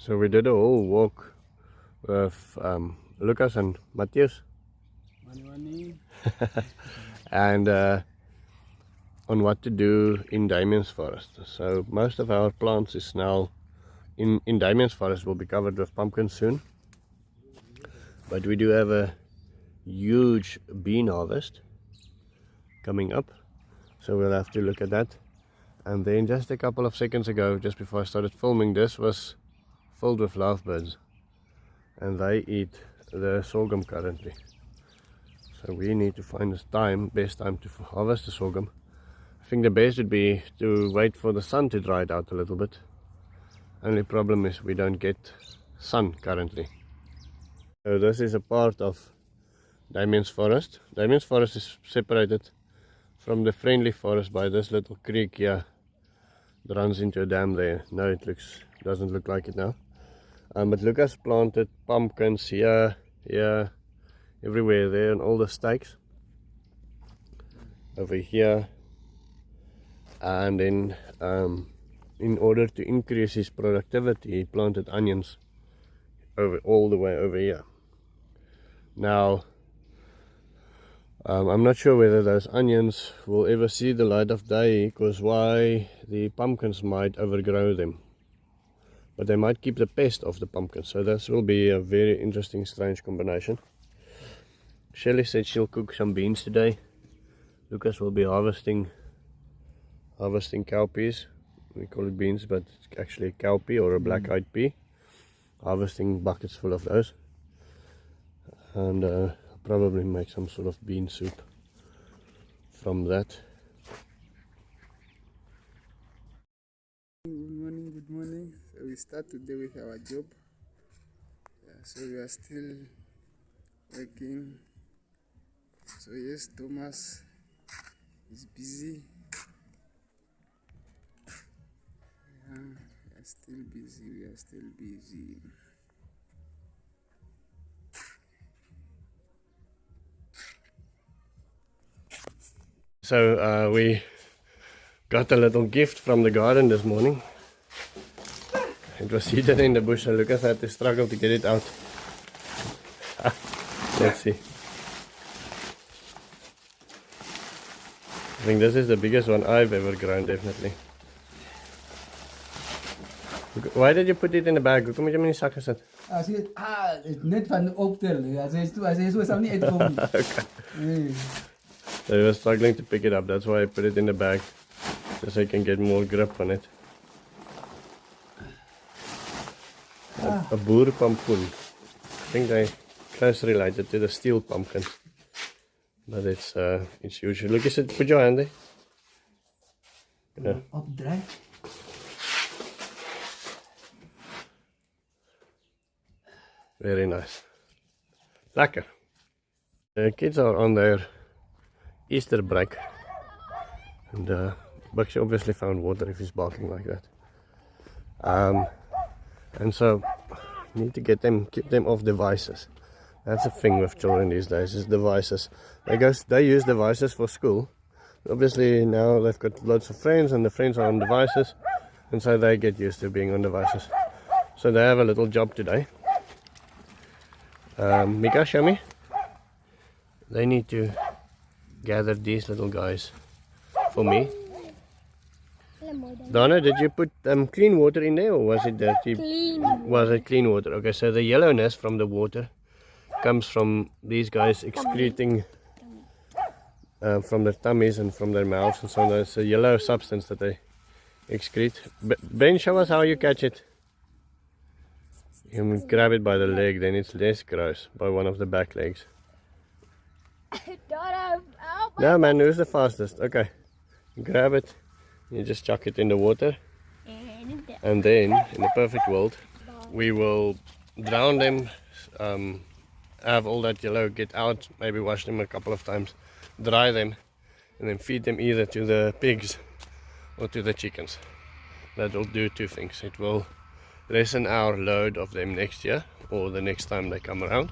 So we did a whole walk with Lukas and Matthias and on what to do in Damien's forest. So most of our plants is now in Damien's forest will be covered with pumpkins soon, but we do have a huge bean harvest coming up, so we'll have to look at that. And then just a couple of seconds ago, just before I started filming, this was filled with lovebirds and they eat the sorghum currently. So we need to find the best time to harvest the sorghum. I think the best would be to wait for the sun to dry it out a little bit. Only problem is we don't get sun currently. So this is a part of Damien's forest. Damien's forest is separated from the friendly forest by this little creek here that runs into a dam there. No, doesn't look like it now. But Lukas planted pumpkins here, everywhere there, and all the stakes over here. And then in order to increase his productivity, he planted onions all the way over here. Now I'm not sure whether those onions will ever see the light of day, because why the pumpkins might overgrow them, but they might keep the pest off the pumpkins. So this will be a very interesting, strange combination. Shelley said she'll cook some beans today. Lukas will be harvesting cowpeas. We call it beans, but it's actually a cowpea or a black-eyed pea. Harvesting buckets full of those, and probably make some sort of bean soup from that. Good morning. So we start today with our job. So we are still working. So yes, Thomas is busy. We are still busy. So we got a little gift from the garden this morning. It was hidden in the bush, so Lukas had to struggle to get it out. Let's see. I think this is the biggest one I've ever grown, definitely. Why did you put it in the bag? Hoekom het jy hom in die sak gesit? Net van optel. As hy so sal nie uitkom nie. Okay. So he was struggling to pick it up, that's why I put it in the bag, just so I can get more grip on it. A boer pumpkin. I think they're closely related to the steel pumpkin, but it's huge. Look, you said, put your hand there. Yeah. Up dry. Very nice. Lekker. The kids are on their Easter break, and Beshy obviously found water if he's barking like that. And so need to keep them off devices. That's the thing with children these days, is devices. They use devices for school. Obviously now they've got lots of friends, and the friends are on devices, and so they get used to being on devices. So they have a little job today. Mika, show me. They need to gather these little guys for me. Donna, did you put clean water in there, or was it dirty? Clean. Was it clean water? Okay, so the yellowness from the water comes from these guys excreting from their tummies and from their mouths, and so there's a yellow substance that they excrete. Ben, show us how you catch it. You can grab it by the leg, then it's less gross, by one of the back legs. No man, who's the fastest? Okay, you grab it, you just chuck it in the water, and then in the perfect world we will drown them, have all that yellow get out, maybe wash them a couple of times, dry them, and then feed them either to the pigs or to the chickens. That will do two things. It will lessen our load of them next year or the next time they come around,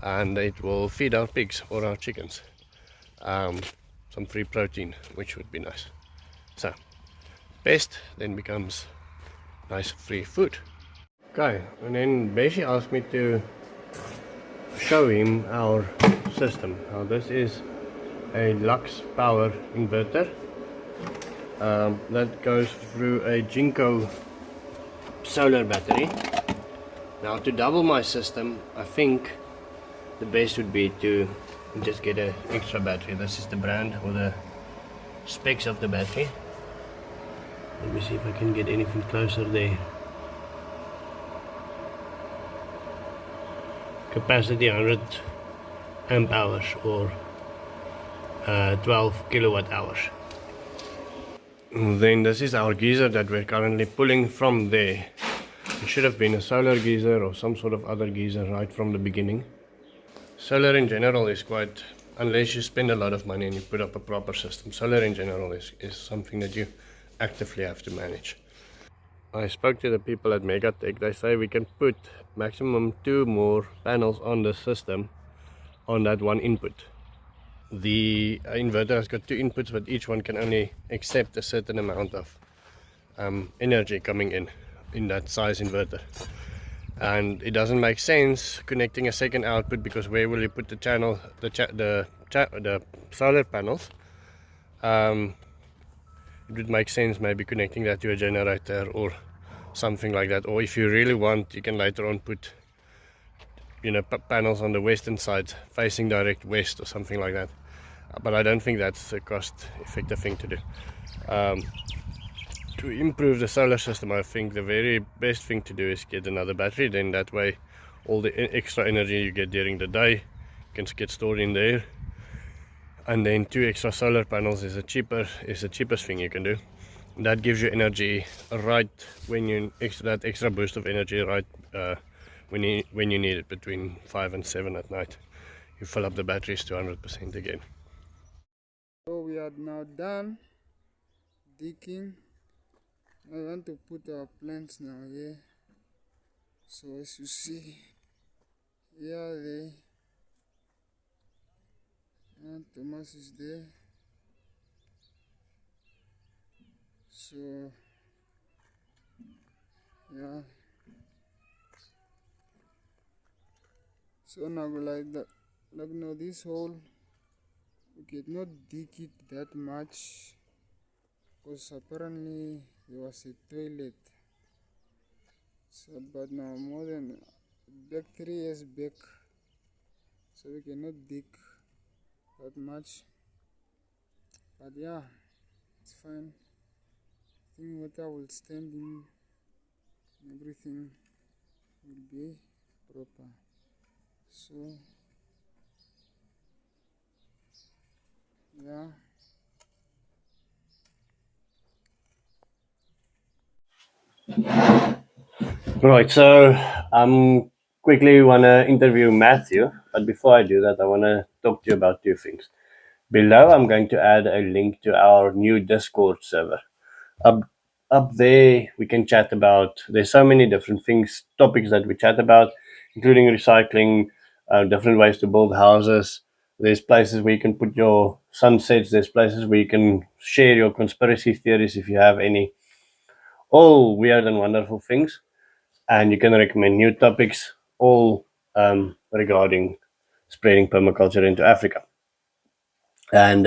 and it will feed our pigs or our chickens some free protein, which would be nice. So pest then becomes nice free food. Okay, and then Beshy asked me to show him our system. Now this is a Lux power inverter that goes through a Jinko solar battery. Now to double my system, I think the best would be to just get an extra battery. This is the brand or the specs of the battery. Let me see if I can get anything closer there. Capacity 100 amp hours or 12 kilowatt hours. Then this is our geyser that we're currently pulling from there. It should have been a solar geyser or some sort of other geyser right from the beginning. Solar in general is quite, unless you spend a lot of money and you put up a proper system, solar in general is something that you actively have to manage. I spoke to the people at Megatech. They say we can put maximum 2 more panels on the system on that one input. The inverter has got 2 inputs, but each one can only accept a certain amount of energy coming in that size inverter. And it doesn't make sense connecting a second output, because where will you put the channel, the solar panels? It would make sense maybe connecting that to a generator or something like that. Or if you really want, you can later on put, you know, panels on the western side facing direct west or something like that. But I don't think that's a cost-effective thing to do. To improve the solar system, I think the very best thing to do is get another battery. Then that way all the extra energy you get during the day can get stored in there. And then 2 extra solar panels is the cheapest thing you can do. That gives you energy right when you that extra boost of energy right when you need it, between 5 and 7 at night. You fill up the batteries to 100% again. So we are now done digging. I want to put our plants now here. So as you see, here they, and Thomas is there. So yeah. So now like that, like now this hole, we cannot dig it that much because apparently there was a toilet. So but now more than back 3 years back, so we cannot dig that much. But yeah, it's fine. I think water will stand in, everything will be proper. So yeah. Right, so quickly want to interview Matthew, but before I do that, I want to talk to you about 2 things. Below, I'm going to add a link to our new Discord server. Up there, we can chat about, there's so many different things, topics that we chat about, including recycling, different ways to build houses. There's places where you can put your sunsets. There's places where you can share your conspiracy theories if you have any. All weird and wonderful things. And you can recommend new topics, all regarding spreading permaculture into Africa. And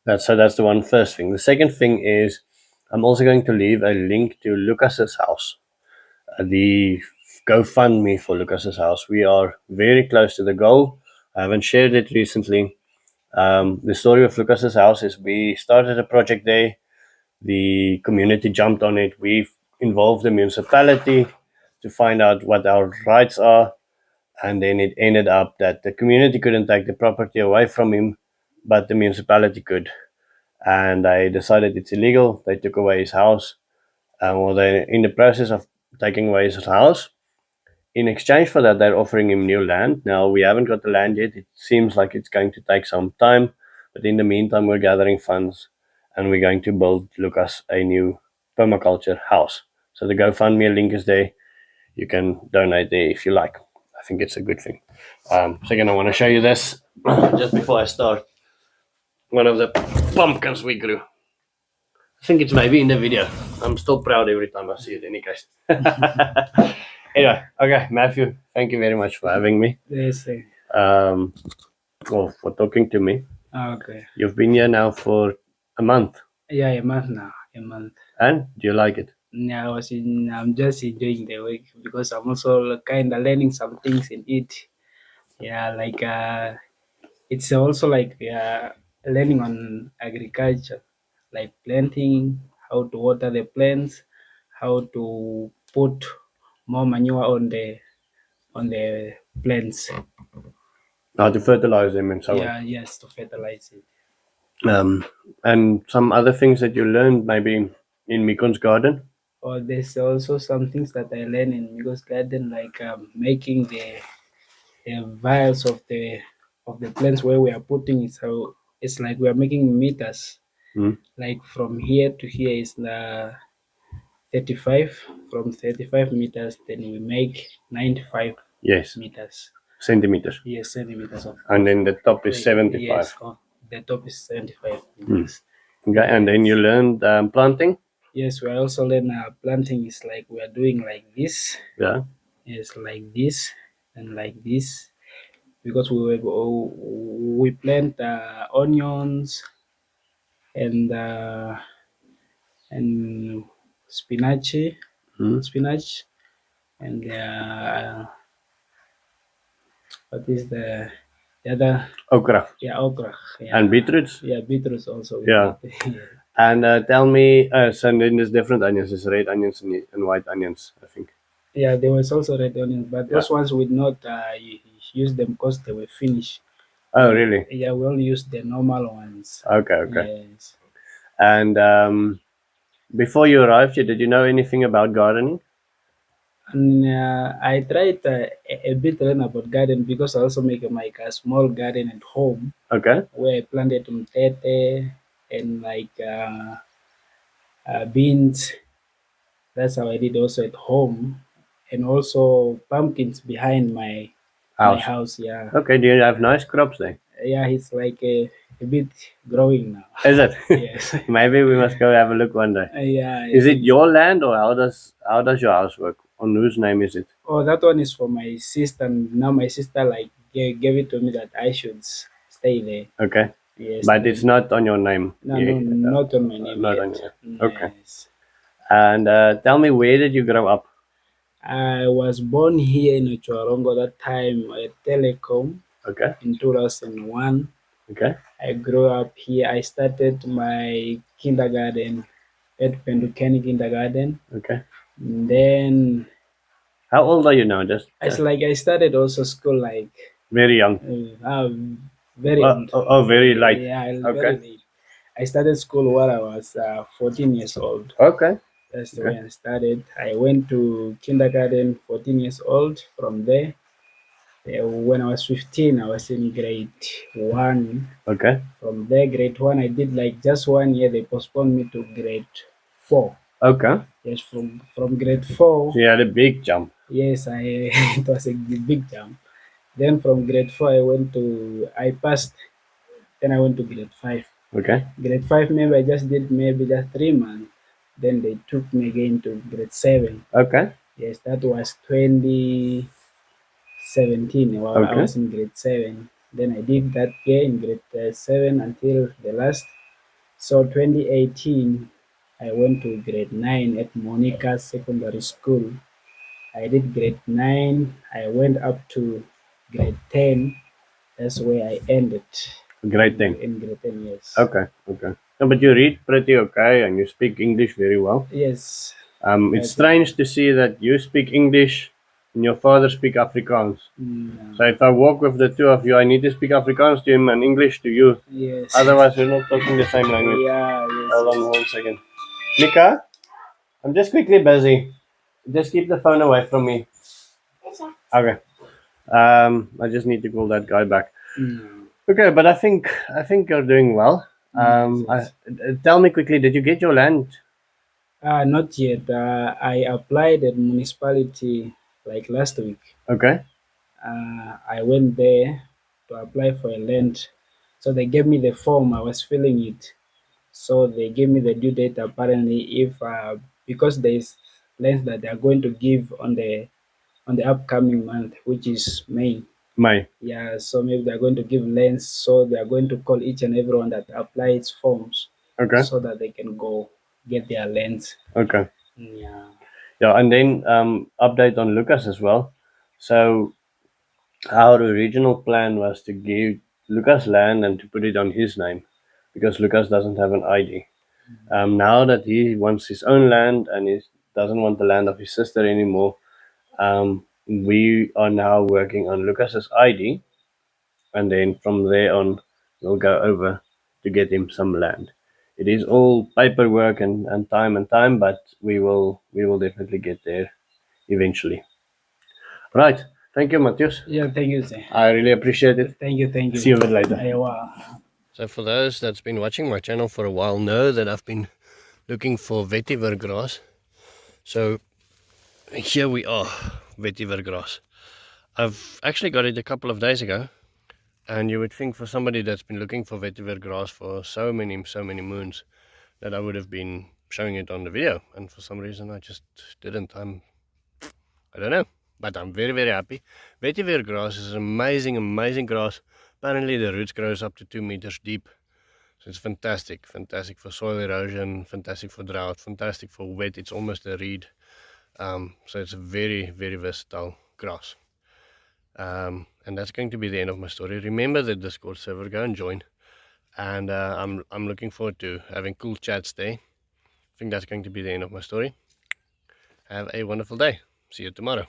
that's the one first thing. The second thing is I'm also going to leave a link to Lukas's house, the GoFundMe for Lukas's house. We are very close to the goal. I haven't shared it recently. The story of Lukas's house is we started a project there. The community jumped on it. We've involved the municipality to find out what our rights are. And then it ended up that the community couldn't take the property away from him, but the municipality could. And they decided it's illegal. They took away his house. Well, they're in the process of taking away his house. In exchange for that, they're offering him new land. Now, we haven't got the land yet. It seems like it's going to take some time. But in the meantime, we're gathering funds and we're going to build Lukas a new permaculture house. So the GoFundMe link is there. You can donate there if you like. I think it's a good thing. Second, I want to show you this just before I start. One of the pumpkins we grew. I think it's maybe in the video. I'm still proud every time I see it in any case. Anyway, okay, Matthew, thank you very much for having me. Yes. Well, for talking to me. Okay. You've been here now for a month. Yeah, a month now. A month. And do you like it? Yeah, I'm just enjoying the work because I'm also kind of learning some things in it. Yeah, like it's also like learning on agriculture, like planting, how to water the plants, how to put more manure on the plants. How to fertilize them and so Yeah, yes, to fertilize it. on. And some other things that you learned maybe in Mikon's garden? Or there's also some things that I learned in Migos Garden, like making the vials of the plants where we are putting it. So it's like we are making meters. Like from here to here is the 35. From 35 meters, then we make 95 Yes. meters. Centimeters. Yes, centimeters of. And then the top is 75. Yes, the top is 75 meters. Okay, and then you learned planting? Yes, we also learn planting is like we are doing like this. Yeah. Yes, like this and like this, because we plant onions and spinach, spinach, and what is the other? Okra. Yeah, okra. Yeah. And beetroots? Yeah, beetroots also. Yeah. And tell me, so then there's different onions. There's red onions and white onions, I think. Yeah, there was also red onions, but those ones we not use them because they were finished. Oh, really? Yeah, we only use the normal ones. Okay. Yes. And before you arrived here, did you know anything about gardening? And I tried a bit learn about garden because I also make a small garden at home. Okay. Where I planted mtete and like beans. That's how I did also at home, and also pumpkins behind my house. Yeah. Okay. Do you have nice crops there? Yeah, it's like a bit growing now. Is it? Yes. Maybe we must go have a look one day. Yeah. Is it your land or how does your house work? On whose name is it? Oh, that one is for my sister. Now my sister like gave it to me that I should stay there. Okay. Yes. But it's not on your name. No, not on my name. Not yet. on your name. Okay. Yes. And tell me, where did you grow up? I was born here in Chuarongo that time at Telecom. Okay. In 2001. Okay. I grew up here. I started my kindergarten at Pendukeni Kindergarten. Okay. And then. How old are you now? Just. It's like I started also school like. Very young. Very old. Oh, very late. Yeah, okay. Very late. I started school while I was 14 years old. Okay. That's the way I started. I went to kindergarten 14 years old. From there, when I was 15, I was in grade 1. Okay. From there, grade 1, I did like just 1 year. They postponed me to grade 4. Okay. Yes, from grade 4. So you had a big jump. Yes, it was a big jump. Then from grade 4, I passed. Then I went to grade 5. Okay. Grade 5, maybe I just did maybe just 3 months. Then they took me again to grade 7. Okay. Yes, that was 2017. While I was in grade 7. Then I did that year in grade 7 until the last. So 2018, I went to grade 9 at Monica Secondary School. I did grade 9. I went up to grade 10. That's where I ended. Grade 10? In grade 10, yes. Okay. No, but you read pretty okay and you speak English very well. Yes. It's strange to see that you speak English and your father speak Afrikaans. So if I walk with the two of you, I need to speak Afrikaans to him and English to you. Yes. Otherwise, we're not talking the same language. Yeah, yes. Hold on 1 second. Mika, I'm just quickly busy. Just keep the phone away from me. Okay. I just need to call that guy back. Okay, but I think you're doing well. Tell me quickly, did you get your land? Not yet. I applied at municipality like last week. Okay. I went there to apply for a land. So they gave me the form. I was filling it. So they gave me the due date apparently if because there's lands that they are going to give on the on the upcoming month, which is May. May. Yeah, so maybe they're going to give lengths, so they are going to call each and everyone that applies forms, Okay. so that they can go get their lengths. Okay. Yeah. Yeah, and then update on Lukas as well. So our original plan was to give Lukas land and to put it on his name, because Lukas doesn't have an ID. Now that he wants his own land and he doesn't want the land of his sister anymore, we are now working on Lukas's ID, and then from there on, we'll go over to get him some land. It is all paperwork and time, but we will definitely get there eventually. Right. Thank you, Matthias. Yeah, thank you, sir. I really appreciate it. Thank you, thank you. See you a bit later. Aiwa. So for those that's been watching my channel for a while know that I've been looking for vetiver grass. So here we are, vetiver grass. I've actually got it a couple of days ago, and you would think for somebody that's been looking for vetiver grass for so many moons that I would have been showing it on the video, and for some reason I just didn't. I don't know, but I'm very happy. Vetiver grass is amazing grass. Apparently the roots grows up to 2 meters deep. So it's fantastic for soil erosion, fantastic for drought, fantastic for wet. It's almost a reed. So it's a very versatile grass. And that's going to be the end of my story. Remember the Discord server, go and join. And I'm looking forward to having cool chats there. I think that's going to be the end of my story. Have a wonderful day. See you tomorrow.